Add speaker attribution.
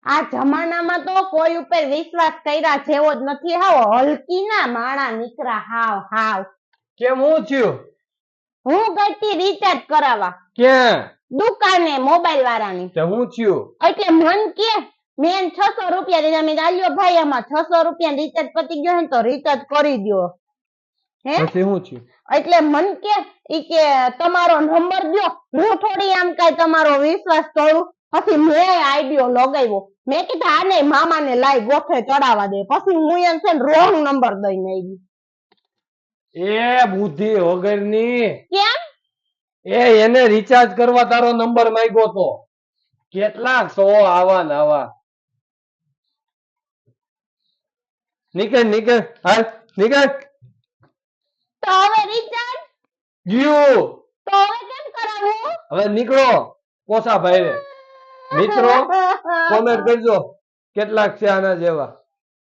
Speaker 1: આ જમાનામાં તો કોઈ ઉપર વિશ્વાસ કર્યા જેવો જ નથી. હાવ હલકી ના માણા નીકળા. હાવ હાવ
Speaker 2: કેમ હું થયું?
Speaker 1: હું ગઈ રિચાર્જ કરાવવા
Speaker 2: ક્યાં?
Speaker 1: દુકાને મોબાઈલ વાળાની.
Speaker 2: તે હું થયું?
Speaker 1: એટલે મન કે મેં 600 રૂપિયા દીધા. મેં આલ્યો ભાઈ આમાં 600 રૂપિયા રિચાર્જ પતી ગયો ને તો રિચાર્જ કરી દો. હે
Speaker 2: પછી હું થયું?
Speaker 1: એટલે મન કે ઈ કે તમારો નંબર દો. હું થોડી આમ કઈ તમારો વિશ્વાસ કરું. પછી મેં આઈડિયો લગાવ્યો. મેં કીધું આને મામાને લાઈ ગોઠે ચડાવવા દે. પછી હું એમ છે ને રોંગ નંબર દઈને આવી.
Speaker 2: એ બુદ્ધિ વગરની.
Speaker 1: કેમ?
Speaker 2: એને રિચાર્જ કરવા તારો નંબર માંગ્યો તો. કેટલાક સો આવા ને આવા. નીકળ હાલ નીકળ.
Speaker 1: તો હવે રિચાર્જ
Speaker 2: ગયું.
Speaker 1: તો હવે કેમ કરાવું?
Speaker 2: હવે નીકળો પોસા ભાઈ. મિત્રો કોમેન્ટ કરજો કેટલાક છે આના જેવા.